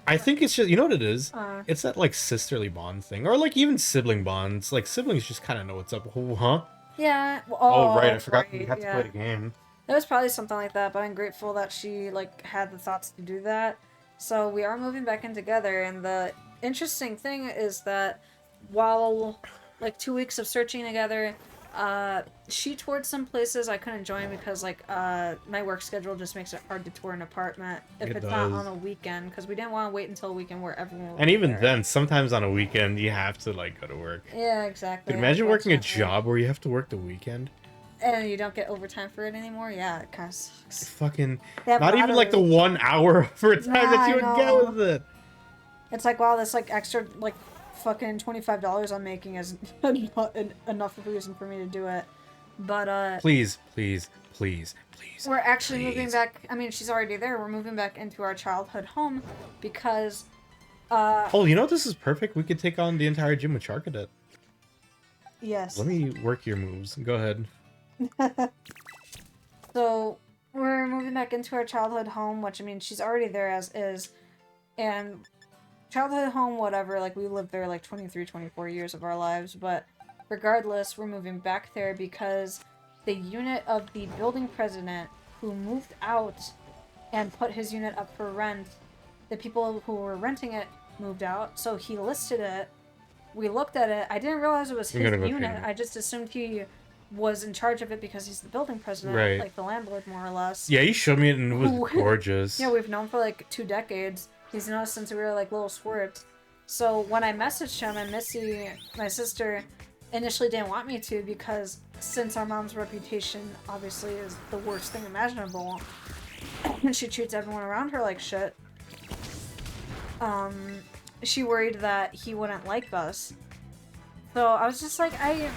[SPEAKER 1] I think it's just, you know what it is? It's that like sisterly bond thing, or like even sibling bonds. Like siblings just kind of know what's up. Oh, huh?
[SPEAKER 2] Yeah. Well,
[SPEAKER 1] Oh, right. I forgot
[SPEAKER 2] right,
[SPEAKER 1] we had to
[SPEAKER 2] yeah.
[SPEAKER 1] play the game.
[SPEAKER 2] It was probably something like that, but I'm grateful that she like had the thoughts to do that. So we are moving back in together, and the interesting thing is that while like 2 weeks of searching together, she toured some places I couldn't join because like my work schedule just makes it hard to tour an apartment if
[SPEAKER 1] It
[SPEAKER 2] it's not
[SPEAKER 1] does.
[SPEAKER 2] on a weekend because we didn't want to wait until a weekend where everyone will
[SPEAKER 1] And
[SPEAKER 2] be
[SPEAKER 1] even
[SPEAKER 2] there.
[SPEAKER 1] then, sometimes on a weekend, you have to like go to work.
[SPEAKER 2] Yeah, exactly.
[SPEAKER 1] Dude, imagine working a
[SPEAKER 2] unfortunately.
[SPEAKER 1] job where you have to work the weekend.
[SPEAKER 2] And you don't get overtime for it anymore. Yeah, it kind of sucks.
[SPEAKER 1] Fucking,
[SPEAKER 2] They have
[SPEAKER 1] not even like the
[SPEAKER 2] lotteries.
[SPEAKER 1] 1 hour overtime
[SPEAKER 2] Yeah,
[SPEAKER 1] that you
[SPEAKER 2] I
[SPEAKER 1] would get
[SPEAKER 2] know.
[SPEAKER 1] with it.
[SPEAKER 2] It's like, wow, this like extra like fucking $25 I'm making is not enough reason for me to do it. But
[SPEAKER 1] Please, please, please, please.
[SPEAKER 2] we're actually moving
[SPEAKER 1] please.
[SPEAKER 2] back. I mean, she's already there. We're moving back into our childhood home because
[SPEAKER 1] Oh, you know what? This is perfect. We could take on the entire gym with Charcadet.
[SPEAKER 2] yes.
[SPEAKER 1] Let me work your moves. Go ahead.
[SPEAKER 2] So we're moving back into our childhood home, which I mean, she's already there as is, and childhood home, whatever. Like we lived there like 23, 24 years of our lives, but regardless, we're moving back there because the unit of the building president who moved out and put his unit up for rent, the people who were renting it moved out, so he listed it. We looked at it. I didn't realize it was
[SPEAKER 1] I'm
[SPEAKER 2] his
[SPEAKER 1] gonna go
[SPEAKER 2] unit.
[SPEAKER 1] pee.
[SPEAKER 2] I just assumed he was in charge of it because he's the building president,
[SPEAKER 1] Right.
[SPEAKER 2] like the landlord, more or less.
[SPEAKER 1] Yeah, you showed me it and it was
[SPEAKER 2] Ooh.
[SPEAKER 1] gorgeous.
[SPEAKER 2] Yeah, we've known for like 2 decades. He's known us since we were like little squirts. So when I messaged him, and Missy, my sister, initially didn't want me to because since our mom's reputation obviously is the worst thing imaginable, and she treats everyone around her like shit, she worried that he wouldn't like us. So I was just like, I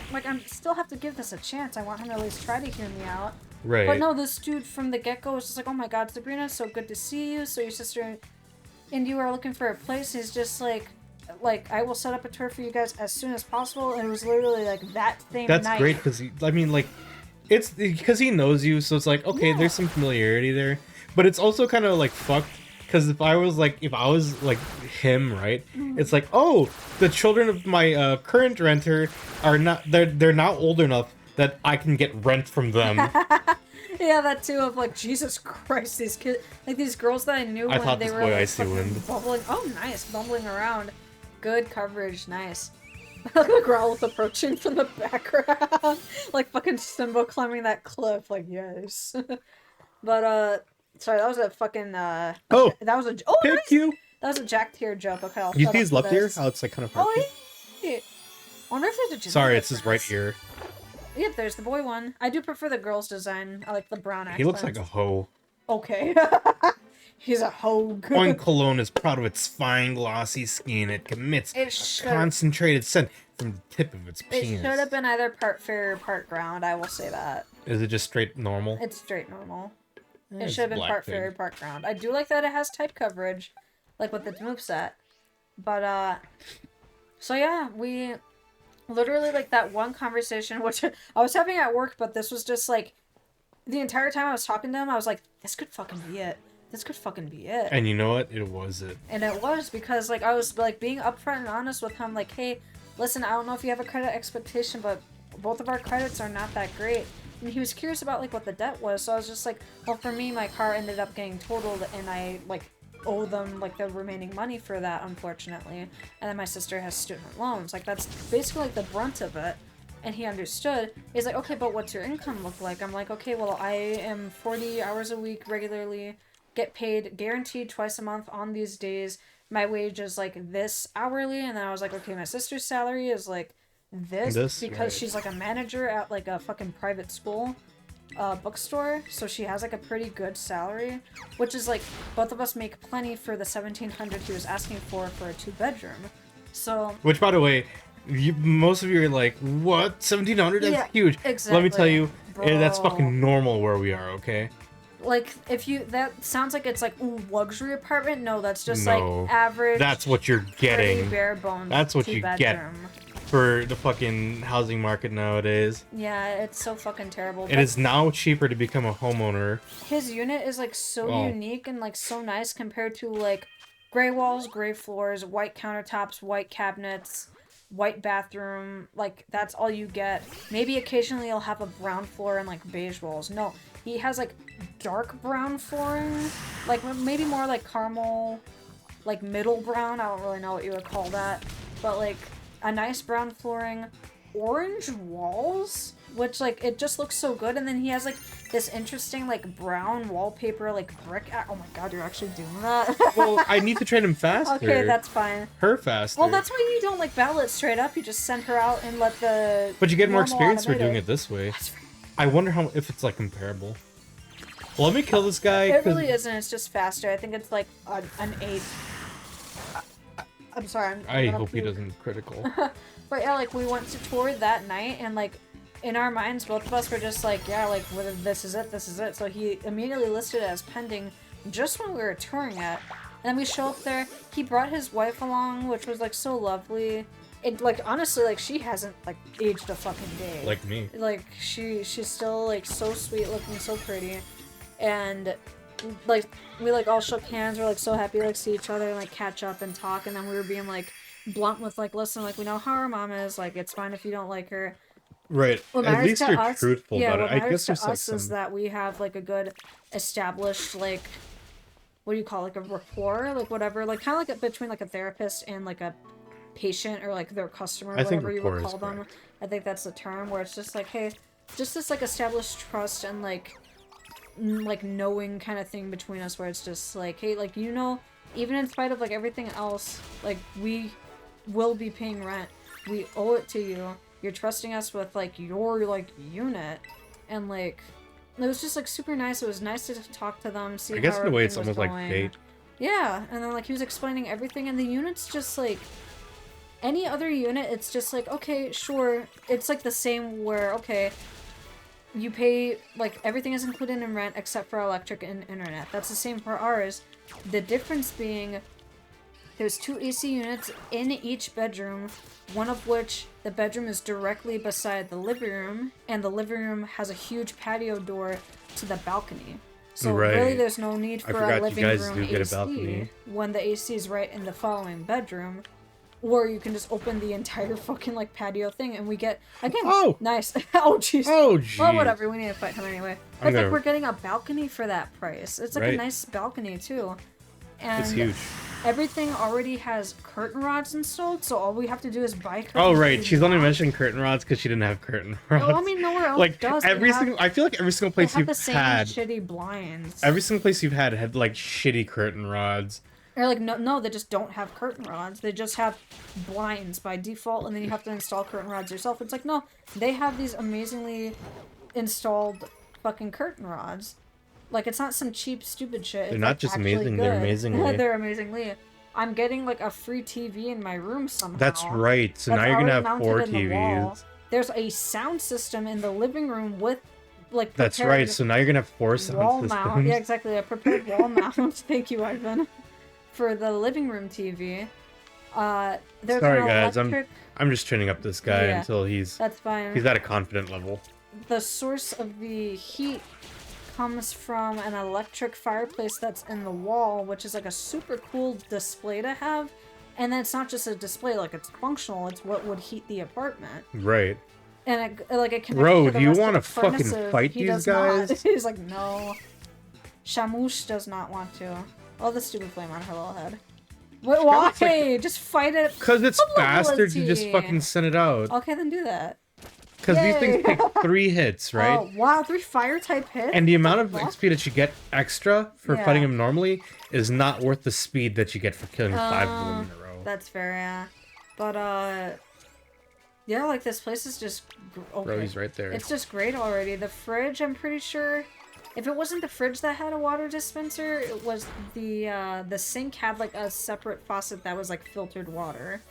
[SPEAKER 2] still have to give this a chance. I want him to at least try to hear me out.
[SPEAKER 1] Right.
[SPEAKER 2] But no, this dude from the get-go was just like, oh my god, Sabrina, so good to see you. So your sister and you are looking for a place. He's just like, I will set up a tour for you guys as soon as possible. And it was literally like that same
[SPEAKER 1] That's
[SPEAKER 2] night.
[SPEAKER 1] great because I mean, like, it's because he knows you, so it's like, okay,
[SPEAKER 2] Yeah.
[SPEAKER 1] there's some familiarity there. But it's also kind of like fucked because if I was like him, right?
[SPEAKER 2] Mm-hmm.
[SPEAKER 1] It's like, oh, the children of my current renter are not they're not old enough that I can get rent from them.
[SPEAKER 2] Yeah, that too of like, Jesus Christ, these kids, like these girls that I knew
[SPEAKER 1] I
[SPEAKER 2] when
[SPEAKER 1] thought
[SPEAKER 2] they
[SPEAKER 1] this
[SPEAKER 2] were
[SPEAKER 1] boy
[SPEAKER 2] like,
[SPEAKER 1] Icy
[SPEAKER 2] fucking
[SPEAKER 1] Wind.
[SPEAKER 2] bubbling. Oh, nice, bumbling around. Good coverage, nice. Look at Growlithe approaching from the background, like fucking Simba climbing that cliff. Like yes, but sorry, that was a fucking
[SPEAKER 1] Oh,
[SPEAKER 2] that was a
[SPEAKER 1] pick
[SPEAKER 2] nice.
[SPEAKER 1] you.
[SPEAKER 2] That was a Jack tier joke. Okay, I'll
[SPEAKER 1] You
[SPEAKER 2] shut
[SPEAKER 1] see
[SPEAKER 2] up
[SPEAKER 1] his
[SPEAKER 2] for
[SPEAKER 1] left ear?
[SPEAKER 2] this.
[SPEAKER 1] How it's like kind of
[SPEAKER 2] Oh,
[SPEAKER 1] hard.
[SPEAKER 2] yeah. I wonder if there's a genetic
[SPEAKER 1] Sorry, it's his right
[SPEAKER 2] difference.
[SPEAKER 1] ear.
[SPEAKER 2] Yep, there's the boy one. I do prefer the girl's design. I like the brown accent.
[SPEAKER 1] He looks like a hoe.
[SPEAKER 2] Okay. He's a hogue.
[SPEAKER 1] Point Cologne is proud of its fine, glossy skin. It commits a concentrated scent from the tip of its penis.
[SPEAKER 2] It should have been either part fair or part ground, I will say that.
[SPEAKER 1] Is it just straight normal?
[SPEAKER 2] It's straight normal. It should have been part fair or part ground. I do like that it has type coverage, like with its moveset. But, so yeah, we literally, like, that one conversation, which I was having at work, but this was just, like, the entire time I was talking to him, I was like, this could fucking be it. This could fucking be it.
[SPEAKER 1] And you know what? It was it.
[SPEAKER 2] And it was, because, like, I was, like, being upfront and honest with him, like, hey, listen, I don't know if you have a credit expectation, but both of our credits are not that great. And he was curious about, like, what the debt was, so I was just like, well, for me, my car ended up getting totaled, and I, like, owe them, like, the remaining money for that, unfortunately. And then my sister has student loans. Like, that's basically, like, the brunt of it. And he understood. He's like, okay, but what's your income look like? I'm like, okay, well, I am 40 hours a week regularly, get paid guaranteed twice a month on these days. My wage is, like, this hourly. And then I was like, okay, my sister's salary is, like, this because
[SPEAKER 1] right.
[SPEAKER 2] She's, like, a manager at, like, a fucking private school. Bookstore, so she has like a pretty good salary, which is like both of us make plenty for the $1,700 he was asking for a 2-bedroom. So,
[SPEAKER 1] which, by the way, most of you are like, what? $1,700? That's huge.
[SPEAKER 2] Exactly.
[SPEAKER 1] Let me tell you,
[SPEAKER 2] Bro.
[SPEAKER 1] That's fucking normal where we are. Okay.
[SPEAKER 2] Like, if you that sounds like it's like luxury apartment. No, that's just
[SPEAKER 1] No,
[SPEAKER 2] like average.
[SPEAKER 1] That's what you're getting.
[SPEAKER 2] Bare bones.
[SPEAKER 1] That's what you get for the fucking housing market nowadays.
[SPEAKER 2] Yeah, it's so fucking terrible.
[SPEAKER 1] It is now cheaper to become a homeowner.
[SPEAKER 2] His unit is like so unique and like so nice compared to like gray walls, gray floors, white countertops, white cabinets, white bathroom. Like, that's all you get. Maybe occasionally you'll have a brown floor and like beige walls. No, he has like dark brown flooring, like maybe more like caramel, like middle brown. I don't really know what you would call that, but like a nice brown flooring, orange walls, which like it just looks so good. And then he has like this interesting like brown wallpaper, like brick. Oh my god, you're actually doing that.
[SPEAKER 1] Well, I need to train him faster.
[SPEAKER 2] Okay, that's fine.
[SPEAKER 1] Her faster.
[SPEAKER 2] Well, that's why you don't like battle it straight up. You just send her out and let the.
[SPEAKER 1] But you get more experience for doing it this way. I wonder if it's like comparable. Well, let me kill this guy.
[SPEAKER 2] It really isn't. It's just faster. I think it's like an 8. I'm sorry.
[SPEAKER 1] I hope he doesn't critical.
[SPEAKER 2] But yeah, like we went to tour that night, and like in our minds, both of us were just like, yeah, like this is it, this is it. So he immediately listed it as pending just when we were touring it. And then we show up there. He brought his wife along, which was like so lovely. It like honestly, like she hasn't like aged a fucking day.
[SPEAKER 1] Like me.
[SPEAKER 2] Like she's still like so sweet looking, so pretty, and like we like all shook hands. We're like so happy to like see each other and like catch up and talk. And then we were being like blunt with like, listen, like we know how our mom is. Like it's fine if you don't like her.
[SPEAKER 1] Right. At least you're truthful about it. I guess there's like
[SPEAKER 2] is that we have like a good established like what do you call it, like a rapport, like whatever, like kind of like between like a therapist and like a patient or like their customer, whatever you would call them. I think that's the term where it's just like, hey, just this like established trust and like knowing kind of thing between us where it's just like, hey, like, you know, even in spite of like everything else, like we will be paying rent, we owe it to you, you're trusting us with like your like unit. And like it was just like super nice. It was nice to talk to them, see
[SPEAKER 1] I guess
[SPEAKER 2] how
[SPEAKER 1] in a way it's
[SPEAKER 2] everything
[SPEAKER 1] almost
[SPEAKER 2] was
[SPEAKER 1] like
[SPEAKER 2] going.
[SPEAKER 1] fate.
[SPEAKER 2] Yeah, and then like he was explaining everything, and the unit's just like any other unit, it's just like, okay, sure, it's like the same where, okay, you pay, like, everything is included in rent except for electric and internet. That's the same for ours. The difference being there's 2 AC units in each bedroom, one of which the bedroom is directly beside the living room, and the living room has a huge patio door to the balcony. So really there's no need for a living room AC when the AC is right in the following bedroom. Or you can just open the entire fucking, like, patio thing, and we get, again, nice. Oh, jeez.
[SPEAKER 1] Oh, jeez.
[SPEAKER 2] Well, whatever, we need to fight him anyway. But, like, we're getting a balcony for that price. It's, like, a nice balcony, too. And
[SPEAKER 1] it's huge.
[SPEAKER 2] Everything already has curtain rods installed, so all we have to do is buy curtain
[SPEAKER 1] rods. Oh, right. She's only mentioned curtain rods because she didn't have curtain rods.
[SPEAKER 2] No, I mean, nowhere else
[SPEAKER 1] like,
[SPEAKER 2] does.
[SPEAKER 1] I feel like every single place you've
[SPEAKER 2] the same
[SPEAKER 1] had...
[SPEAKER 2] shitty blinds.
[SPEAKER 1] Every single place you've had, like, shitty curtain rods.
[SPEAKER 2] Or like, no, they just don't have curtain rods. They just have blinds by default, and then you have to install curtain rods yourself. It's like, no, they have these amazingly installed fucking curtain rods. Like, it's not some cheap, stupid shit.
[SPEAKER 1] They're
[SPEAKER 2] It's,
[SPEAKER 1] not
[SPEAKER 2] like,
[SPEAKER 1] just
[SPEAKER 2] actually
[SPEAKER 1] amazing,
[SPEAKER 2] good.
[SPEAKER 1] they're amazingly.
[SPEAKER 2] They're amazingly. I'm getting, like, a free TV in my room somehow.
[SPEAKER 1] That's right. So
[SPEAKER 2] That's
[SPEAKER 1] now you're gonna
[SPEAKER 2] already
[SPEAKER 1] have
[SPEAKER 2] mounted
[SPEAKER 1] 4
[SPEAKER 2] in the wall.
[SPEAKER 1] TVs.
[SPEAKER 2] There's a sound system in the living room with, like,
[SPEAKER 1] That's
[SPEAKER 2] prepared
[SPEAKER 1] right. So now you're gonna have 4 sound
[SPEAKER 2] wall
[SPEAKER 1] systems.
[SPEAKER 2] mount. Yeah, exactly. A prepared wall mount. Thank you, Ivan. For the living room TV. There's
[SPEAKER 1] Sorry,
[SPEAKER 2] an
[SPEAKER 1] guys.
[SPEAKER 2] electric...
[SPEAKER 1] I'm just training up this guy
[SPEAKER 2] Yeah,
[SPEAKER 1] until he's
[SPEAKER 2] That's fine.
[SPEAKER 1] at a confident level.
[SPEAKER 2] The source of the heat comes from an electric fireplace that's in the wall, which is like a super cool display to have. And then it's not just a display, like it's functional, it's what would heat the apartment.
[SPEAKER 1] Right.
[SPEAKER 2] And it connects
[SPEAKER 1] Bro,
[SPEAKER 2] to the
[SPEAKER 1] do you
[SPEAKER 2] rest of
[SPEAKER 1] want to
[SPEAKER 2] the
[SPEAKER 1] fucking
[SPEAKER 2] furnaces.
[SPEAKER 1] fight
[SPEAKER 2] He
[SPEAKER 1] these
[SPEAKER 2] does not.
[SPEAKER 1] guys?
[SPEAKER 2] He's like, no. Shamush does not want to. Oh, the stupid flame on her little head. Wait, why?
[SPEAKER 1] like-
[SPEAKER 2] Just fight it.
[SPEAKER 1] Because it's faster to just
[SPEAKER 2] Ability.
[SPEAKER 1] fucking send it out.
[SPEAKER 2] Okay, then do that.
[SPEAKER 1] Because these things
[SPEAKER 2] Yay.
[SPEAKER 1] take 3 hits, right?
[SPEAKER 2] Oh, wow, 3 fire type hits?
[SPEAKER 1] And the amount of
[SPEAKER 2] Fuck?
[SPEAKER 1] XP that you get extra for
[SPEAKER 2] Yeah.
[SPEAKER 1] fighting him normally is not worth the speed that you get for killing 5 of them in a row.
[SPEAKER 2] That's fair, yeah. But, yeah, like, this place is just... Okay.
[SPEAKER 1] Bro, he's right there.
[SPEAKER 2] It's just great already. The fridge, I'm pretty sure... If it wasn't the fridge that had a water dispenser, it was the sink had, like, a separate faucet that was, like, filtered water.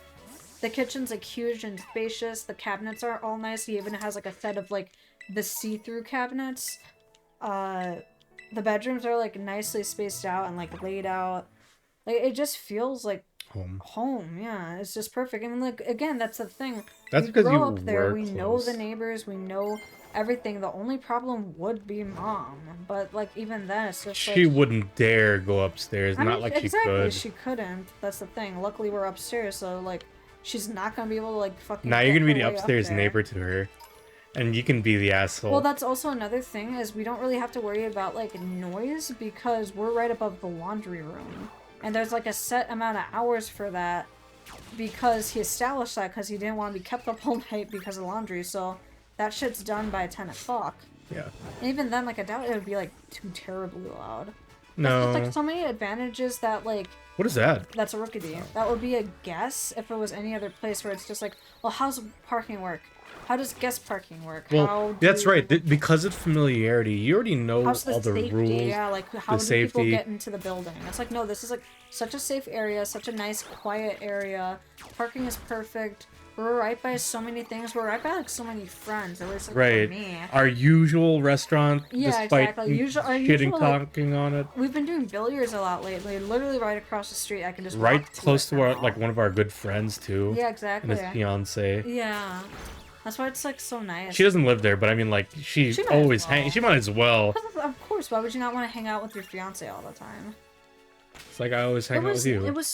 [SPEAKER 2] The kitchen's, like, huge and spacious. The cabinets are all nice. He even has, like, a set of, like, the see-through cabinets. The bedrooms are, like, nicely spaced out and, like, laid out. Like, it just feels like home, yeah. It's just perfect. I mean, like, again, that's the thing.
[SPEAKER 1] That's
[SPEAKER 2] We
[SPEAKER 1] because
[SPEAKER 2] grow
[SPEAKER 1] you
[SPEAKER 2] up there.
[SPEAKER 1] were
[SPEAKER 2] We know
[SPEAKER 1] close.
[SPEAKER 2] the neighbors. We know everything. The only problem would be mom. But, like, even then, it's just
[SPEAKER 1] She
[SPEAKER 2] like...
[SPEAKER 1] wouldn't dare go upstairs.
[SPEAKER 2] I
[SPEAKER 1] Not
[SPEAKER 2] mean,
[SPEAKER 1] like she
[SPEAKER 2] exactly,
[SPEAKER 1] could.
[SPEAKER 2] she couldn't. That's the thing. Luckily, we're upstairs, so, like, she's not gonna be able to, like, fucking...
[SPEAKER 1] Now you're
[SPEAKER 2] get
[SPEAKER 1] gonna be
[SPEAKER 2] her
[SPEAKER 1] the
[SPEAKER 2] way up
[SPEAKER 1] upstairs
[SPEAKER 2] there.
[SPEAKER 1] neighbor to her. And you can be the asshole.
[SPEAKER 2] Well, that's also another thing, is we don't really have to worry about, like, noise, because we're right above the laundry room. And there's, like, a set amount of hours for that, because he established that, because he didn't want to be kept up all night because of laundry, so that shit's done by 10 o'clock.
[SPEAKER 1] Yeah.
[SPEAKER 2] And even then, like, I doubt it would be, like, too terribly loud.
[SPEAKER 1] No.
[SPEAKER 2] There's, like, so many advantages that, like...
[SPEAKER 1] What is that?
[SPEAKER 2] That's a rookie. That would be a guess if it was any other place where it's just like, well, how's parking work? How does guest parking work?
[SPEAKER 1] Well, that's right. Because of familiarity, you already know
[SPEAKER 2] How's the
[SPEAKER 1] all the
[SPEAKER 2] safety?
[SPEAKER 1] rules.
[SPEAKER 2] Yeah, like how do
[SPEAKER 1] safety.
[SPEAKER 2] people get into the building? It's like, no, this is like such a safe area, such a nice, quiet area. Parking is perfect. We're right by so many things. We're right by like so many friends. At least like,
[SPEAKER 1] Right.
[SPEAKER 2] for me.
[SPEAKER 1] Our usual restaurant,
[SPEAKER 2] Yeah,
[SPEAKER 1] despite
[SPEAKER 2] exactly. Our
[SPEAKER 1] shitting
[SPEAKER 2] usual, like,
[SPEAKER 1] talking on it.
[SPEAKER 2] We've been doing billiards a lot lately. Literally right across the street. I can just
[SPEAKER 1] Right
[SPEAKER 2] walk
[SPEAKER 1] close
[SPEAKER 2] it
[SPEAKER 1] to our
[SPEAKER 2] now.
[SPEAKER 1] like one of our good friends too.
[SPEAKER 2] Yeah,
[SPEAKER 1] And
[SPEAKER 2] exactly.
[SPEAKER 1] his fiance.
[SPEAKER 2] Yeah. That's why it's like so nice.
[SPEAKER 1] She doesn't live there, but I mean, like she
[SPEAKER 2] She might
[SPEAKER 1] always
[SPEAKER 2] as well.
[SPEAKER 1] She might as well.
[SPEAKER 2] Of course, why would you not want to hang out with your fiance all the time?
[SPEAKER 1] It's like I always hang out with you.
[SPEAKER 2] It was